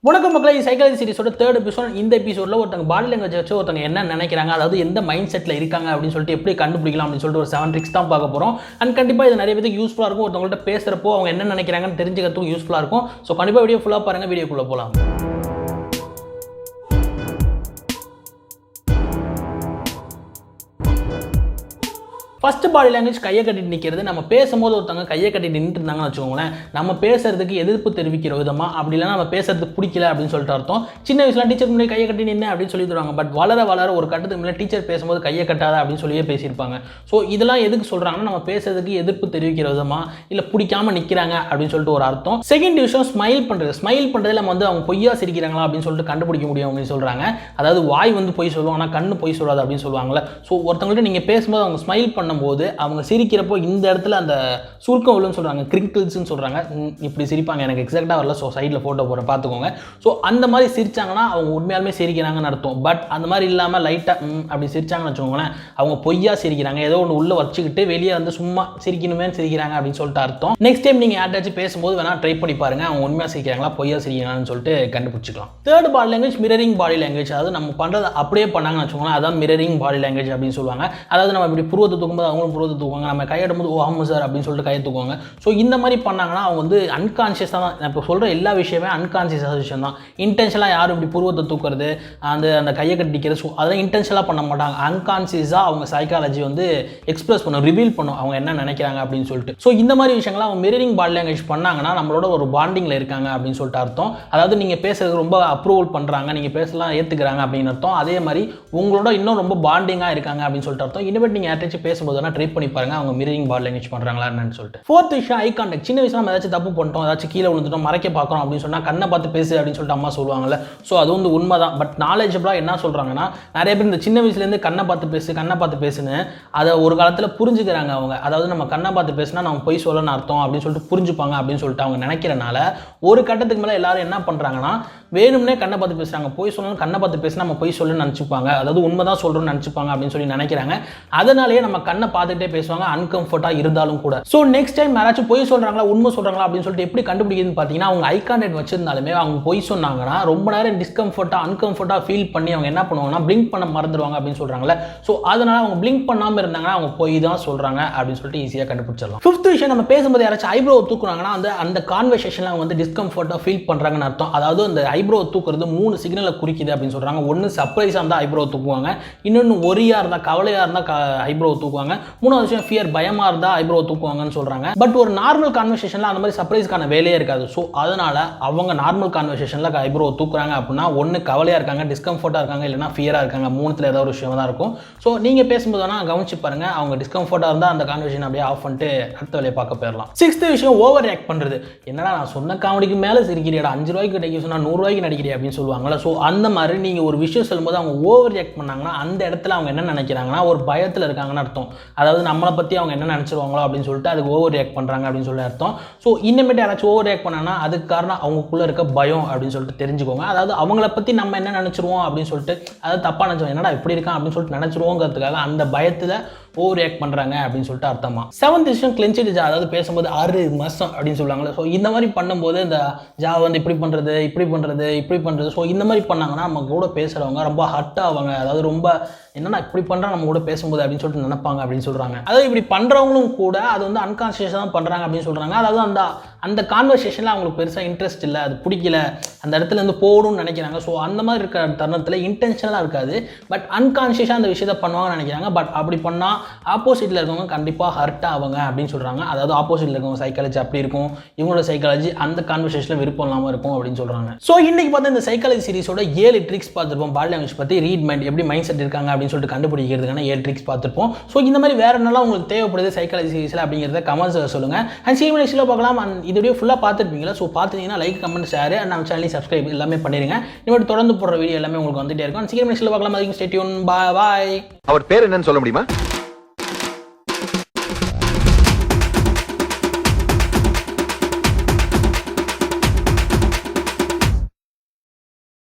வணக்கம் மக்களே, psychology சீரிஸோட 3rd episode. இந்த எபிசோடில் ஒருத்தங்க பாடி லாங்குவேஜ் வச்சு ஒருத்தங்க என்ன நினைக்கிறாங்க, அதாவது எந்த மைண்ட் செட்டில் இருக்காங்க அப்படின்னு சொல்லிட்டு எப்படி கண்டுபிடிக்கலாம் அப்படின்னு சொல்லிட்டு ஒரு 7 ட்ரிக்ஸ் தான் பார்க்க போகிறோம். அண்ட் கண்டிப்பாக இது நிறைய பேருக்கு யூஸ்ஃபுல்லாக இருக்கும். ஒருத்தவங்கள்ட்ட பேசுகிறப்போ அவங்க என்ன நினைக்கிறாங்கன்னு தெரிஞ்சுக்கிறதுக்கும் யூஸ்ஃபுல்லாக இருக்கும். ஸோ கண்டிப்பாக வீடியோ ஃபுல்லாக பாருங்கள். வீடியோக்குள்ளே போகலாம். ஃபஸ்ட்டு பாடி லாங்குவேஜ் கையை கட்டிட்டு நிற்கிறது. நம்ம பேசும்போது ஒருத்தவங்க கையை கட்டிட்டு நின்றுட்டு இருந்தாங்கன்னு வச்சுக்கோங்களேன், நம்ம பேசுறதுக்கு எதிர்ப்பு தெரிவிக்கிற விதமாக, அப்படி இல்லைனா நம்ம பேசுறதுக்கு பிடிக்கல அப்படின்னு சொல்லிட்டு அர்த்தம். சின்ன வயசுலாம் டீச்சர் முன்னாடி கையை கட்டி நின்று அப்படின்னு சொல்லி தருவாங்க. பட் வளர வளர ஒரு கட்டத்துக்கு முன்னாடி டீச்சர் பேசும்போது கையை கட்டாத அப்படின்னு சொல்லியே பேசியிருப்பாங்க. ஸோ இதெல்லாம் எதுக்கு சொல்கிறாங்கன்னா, நம்ம பேசுறதுக்கு எதிர்ப்பு தெரிவிக்கிற விதமாக இல்லை பிடிக்காம நிற்கிறாங்க அப்படின்னு சொல்லிட்டு ஒரு அர்த்தம். செகண்ட் விஷயம் ஸ்மைல் பண்ணுறது. ஸ்மைல் பண்ணுறதுல நம்ம அவங்க பொய்யா சிரிக்கிறாங்களா அப்படின்னு சொல்லிட்டு கண்டுபிடிக்க முடியும் அப்படின்னு சொல்கிறாங்க. அதாவது வாய் பொய் சொல்லுவாங்க, ஆனால் கண்ணு பொய் சொல்லாது அப்படின்னு சொல்லுவாங்களே. ஸோ ஒருத்தவங்கள்ட்ட நீங்கள் பேசும்போது அவங்க ஸ்மைல் பண்ணும்போது அவங்க சிரிக்கிறப்போ இந்த இடத்துல அந்த சுருக்கம் உள்ளுன்னு சொல்கிறாங்க, கிரிங்கிள்ஸ்ன்னு சொல்கிறாங்க. இப்படி சிரிப்பாங்க, எனக்கு எக்ஸாக்டாக வரல. ஸோ சைடில் ஃபோட்டோ போகிற பார்த்துக்கோங்க. ஸோ அந்த மாதிரி சிரிச்சாங்கன்னா அவங்க உண்மையாலுமே சிரிக்கிறாங்கன்னு அர்த்தம். பட் அந்த மாதிரி இல்லாமல் லைட்டாக அப்படி சிரிச்சாங்கன்னு வச்சுக்கோங்களேன், அவங்க பொய்யா சிரிக்கிறாங்க, ஏதோ ஒன்று உள்ளே வச்சுக்கிட்டு வெளியே சும்மா சிரிக்கணுமே சிரிக்கிறாங்க அப்படின்னு சொல்லிட்டு அர்த்தம். நெக்ஸ்ட் டைம் நீங்கள் யார்ட்டாச்சும் பேசும்போது வேணால் ட்ரை பண்ணி பாருங்கள், அவங்க உண்மையாக சிரிக்கிறாங்களா பொய்யா சிரிக்கிறாங்கன்னு சொல்லிட்டு கண்டுபிடிச்சிக்கலாம். Third body language mirroring body language. அதாவது நம்ம பண்ணுறது அப்படியே பண்ணாங்கன்னு வச்சுக்கோங்களேன், அதான் மிரரிங் பாடி லாங்குவேஜ் அப்படின்னு சொல்லுவாங்க. அதாவது நம்ம இப்படி புருவத்தை தூக்கும்போது அவங்களும் புருவத்தை தூக்குவாங்க, நம்ம கையிடும் போது ஓ ஆமாம் சார் அப்படின்னு சொல்லிட்டு கையை தூக்குவாங்க. ஸோ இந்த மாதிரி பண்ணாங்கன்னா அவங்க அன்கான்ஷியஸாக தான். நான் இப்போ சொல்கிற எல்லா விஷயமே அன்கான்ஷியஸாக விஷயம் தான். இன்டென்ஷனாக யாரும் இப்படி புருவத்தை தூக்குறது, அந்த கையை கட்டிக்கிறது, ஸோ அதெல்லாம் இன்டென்ஷனாக பண்ண மாட்டாங்க. அன்கான்ஷியஸாக அவங்க சைக்காலஜி எக்ஸ்பிரஸ் பண்ணும், ரிவீல் பண்ணும் அவங்க என்ன நினைக்கிறாங்க அப்படின்னு சொல்லிட்டு. ஸோ இந்த மாதிரி விஷயங்கள்லாம் அவங்க மிரரிங் பாடி லாங்குவேஜ் பண்ணாங்கன்னா நம்மளோட ஒரு பாண்டிங்கில் இருக்காங்க அப்படின்னு சொல்லிட்டு அர்த்தம். அதாவது நீங்கள் பேசுறது ரொம்ப அப்ரூவல் பண்ணுறாங்க, நீங்கள் பேசலாம் ஏற்றுக்கிறாங்க அப்படின்னு அர்த்தம். அதே மாதிரி உங்களோட இன்னும் ரொம்ப பாண்டிங்காக இருக்காங்க அப்படின்னு சொல்லிட்டு அர்த்தம். இனிமேல் நீங்கள் யார்ட்டாச்சும் பேசும்போது ட்ரை பண்ணி பாருங்க அவங்க மிரரிங் பாடி லாங்குவேஜ் பண்றாங்களா என்னன்னு சொல்லிட்டு. ஃபோர்த் விஷயம் ஐ கான்டாக்ட். சின்ன வயசுல நம்ம ஏதாச்சும் தப்பு பண்ணிட்டோம், ஏதாச்சும் கீழே விழுந்துட்டோம், மறைக்க பார்க்குறோம் அப்படின்னு சொன்னா கண்ணை பார்த்து பேசு அப்படின்னு சொல்லிட்டு அம்மா சொல்லுவாங்கல்ல. ஸோ அது உண்மைதான். பட் நாலேஜபிளா என்ன சொல்றாங்கன்னா, நிறைய பேர் இந்த சின்ன வயசுலேருந்து கண்ணை பார்த்து பேசுன்னு அதை ஒரு காலத்தில் புரிஞ்சுக்கிறாங்க அவங்க. அதாவது நம்ம கண்ணை பார்த்து பேசினா நம்ம பொய் சொல்லணும்னு அர்த்தம் அப்படின்னு சொல்லிட்டு புரிஞ்சுப்பாங்க அப்படின்னு சொல்லிட்டு அவங்க நினைக்கிறனால ஒரு கட்டத்துக்கு மேலே எல்லாரும் என்ன பண்றாங்கன்னா, வேணும்னே கண்ணை பார்த்து பேசுறாங்க. பொய் சொல்லணும், கண்ணை பார்த்து பேசினா நம்ம பொய் சொல்லணும்னு நினச்சிப்பாங்க, அதாவது உண்மைதான் சொல்றோம்னு நினச்சிப்பாங்க அப்படின்னு சொல்லி நினைக்கிறாங்க. அதனாலேயே நம்ம கண்ணை பார்த்துட்டே பேசுவாங்க அன்கம்ஃபர்ட்டாக இருந்தாலும் கூட. ஸோ நெக்ஸ்ட் டைம் யாராச்சும் பொய் சொல்கிறாங்களா உண்மை சொல்கிறாங்களா அப்படின்னு சொல்லிட்டு எப்படி கண்டுபிடிக்குதுன்னு பார்த்தீங்கன்னா, அவங்க ஐ கான்டாக்ட் வச்சிருந்தாலுமே அவங்க பொய் சொன்னாங்கன்னா ரொம்ப நேரம் அன்கம்ஃபர்ட்டாக ஃபீல் பண்ணி அவங்க என்ன பண்ணுவாங்கன்னா பிளிங்க் பண்ண மறந்துடுவாங்க அப்படின்னு சொல்கிறாங்களே. ஸோ அதனால அவங்க பிளிங்க் பண்ணாமல் இருந்தாங்கன்னா அவங்க பொய் தான் சொல்கிறாங்க அப்படின்னு சொல்லிட்டு ஈஸியாக கண்டுபிடிச்சிடலாம். ஃபிஃப்த் விஷயம், நம்ம பேசும்போது யாராச்சும் ஐப்ரோ தூக்குறாங்கன்னா அந்த கான்வர்சேஷனில் அவங்க டிஸ்கம்ஃபர்ட்டாக ஃபீல் பண்ணுறாங்கன்னு அர்த்தம். அதாவது அந்த ஐப்ரோ தூக்குறது 3 சிக்னலை குறிக்குது அப்படின்னு சொல்கிறாங்க. ஒன்று சர்ப்ரைஸாக இருந்தால் ஐப்ரோ தூக்குவாங்க, இன்னொன்று ஒரியாக இருந்தால் கவலையாக இருந்தால் ஐப்ரோ தூக்குவாங்க, மூணாவது விஷயம் ஃபியர் பயமாக இருந்தால் ஐப்ரோ தூக்குவாங்கன்னு சொல்றாங்க. பட் ஒரு நார்மல் கான்வர்சேஷன்ல அந்த மாதிரி சர்ப்ரைஸ்க்கான வேலையே இருக்காது. ஸோ அதனால அவங்க நார்மல் கான்வர்சேஷன்ல ஐப்ரோ தூக்குறாங்க அப்படின்னா ஒன்று கவலையா இருக்காங்க, டிஸ்கம்ஃபர்ட்டா இருக்காங்க, இல்லைனா ஃபியரா இருக்காங்க. மூணுத்துல ஏதாவது ஒரு விஷயம் தான் இருக்கும். ஸோ நீங்க பேசும்போது வேணா கவனிச்சு பாருங்க, அவங்க டிஸ்கம்ஃபர்ட்டா இருந்தால் அந்த கான்வர்சேஷன் அப்படியே ஆஃப் பண்ணிட்டு அடுத்த வேலையை பார்க்க போயிடலாம். 6th விஷயம் ஓவர் ரியாக்ட் பண்றது. என்னடா நான் சொன்ன காமெடிக்கு மேலே சிரிக்கிறியா, 5 ரூபாய்க்கு நடிக்க சொன்னா 100 ரூபாய்க்கு நடிக்கிறியா அப்படின்னு சொல்லுவாங்கல்ல. ஸோ அந்த மாதிரி நீங்க ஒரு விஷயம் சொல்லும்போது அவங்க ஓவர் ரியாக்ட் பண்ணாங்கன்னா அந்த இடத்துல அவங்க என்ன நினைக்கிறாங்கன்னா ஒரு பயத்தில் இருக்காங்கன்னு அர்த்தம். அதாவது நம்மளை பற்றி அவங்க என்ன நினச்சிருவாங்களோ அப்படின்னு சொல்லிட்டு அதுக்கு ஓவர் ரியாக்ட் பண்ணுறாங்க அப்படின்னு சொல்லி அர்த்தம். ஸோ இன்னமேட்டு யாராச்சும் ஓவர் ரியாக்ட் பண்ணாங்கன்னா அதுக்கு காரணம் அவங்களுக்குள்ள இருக்க பயம் அப்படின்னு சொல்லிட்டு தெரிஞ்சுக்கோங்க. அதாவது அவங்கள பற்றி நம்ம என்ன நினச்சிருவோம் அப்படின்னு சொல்லிட்டு, அதாவது தப்பாக நினச்சோம், என்னடா இப்படி இருக்கான் அப்படின்னு சொல்லிட்டு நினச்சிருவோங்கிறதுக்காக அந்த பயத்தில் ஓவர் ரியாக்ட் பண்ணுறாங்க அப்படின்னு சொல்லிட்டு அர்த்தமா. 7th விஷயம் கிளென்ச்செட் ஜா. அதாவது பேசும்போது 6 மாதம் அப்படின்னு சொல்லுவாங்களே. ஸோ இந்த மாதிரி பண்ணும்போது இந்த ஜா இப்படி பண்ணுறது. ஸோ இந்த மாதிரி பண்ணாங்கன்னா நம்ம கூட பேசுகிறவங்க ரொம்ப ஹர்ட் ஆவாங்க. அதாவது ரொம்ப என்னன்னா இப்படி பண்ணுறா நம்ம கூட பேசும்போது அப்படின்னு சொல்லிட்டு நினைப்பாங்க அப்படின்னு சொல்கிறாங்க. அதாவது இப்படி பண்ணுறவங்களும் கூட அது அன்கான்ஷியஸாக தான் பண்ணுறாங்க அப்படின்னு சொல்கிறாங்க. அதாவது அந்த கான்வர்சேஷனில் அவங்களுக்கு பெருசாக இன்ட்ரெஸ்ட் இல்லை, அது பிடிக்கல, அந்த இடத்துல போகணும்னு நினைக்கிறாங்க. ஸோ அந்த மாதிரி இருக்கிற தருணத்தில் இன்டென்ஷனலாக இருக்காது, பட் அன்கான்ஷியஸாக அந்த விஷயத்தை பண்ணுவாங்கன்னு நினைக்கிறாங்க. பட் அப்படி பண்ணால் ஆப்போசிட்டில் இருக்கவங்க கண்டிப்பாக ஹர்ட் ஆவாங்க அப்படின்னு சொல்கிறாங்க. அதாவது ஆப்போசிட்டில் இருக்கவங்க சைக்காலஜி அப்படி இருக்கும், இவங்களோட சைக்காலஜி அந்த கான்வர்சேஷனில் விருப்பம் இல்லாமல் இருக்கும் அப்படின்னு சொல்கிறாங்க. ஸோ இன்னைக்கு பார்த்தா இந்த சைக்காலஜி சீரிஸோட 7 ட்ரிக்ஸ் பார்த்துருப்போம். பாடி லாங்குவேஜ் பற்றி, ரீட் மைண்ட், எப்படி மைண்ட் செட் இருக்காங்க அப்படின்னு சொல்லிட்டு கண்டுபிடிக்கிறதுக்கான 7 ட்ரிக்ஸ் பார்த்துருப்போம். ஸோ இந்த மாதிரி வேற என்னெல்லாம் உங்களுக்கு தேவைப்படுது சைக்காலஜி சீரிஸில் அப்படிங்கிறத கமெண்ட்ஸில் சொல்லுங்கள். அண்ட் சீரியஸில் பார்க்கலாம். இந்த வீடியோ ஃபுல்லாக பார்த்துருப்பீங்களா? ஸோ பார்த்துட்டீங்கன்னா லைக், கமெண்ட், ஷேர், அண்ட் நம்ம சேனலையும் சப்ஸ்கிரைப் எல்லாமே பண்ணிடுங்க. இனிமேல் தொடர்ந்து போடுற வீடியோ எல்லாமே உங்களுக்கு வந்துட்டே இருக்கும். சீரியஸில் பார்க்கலாம். அதுக்கு ஸ்டே டியூன். பாய். அவர் பேர் என்னன்னு சொல்ல முடியுமா?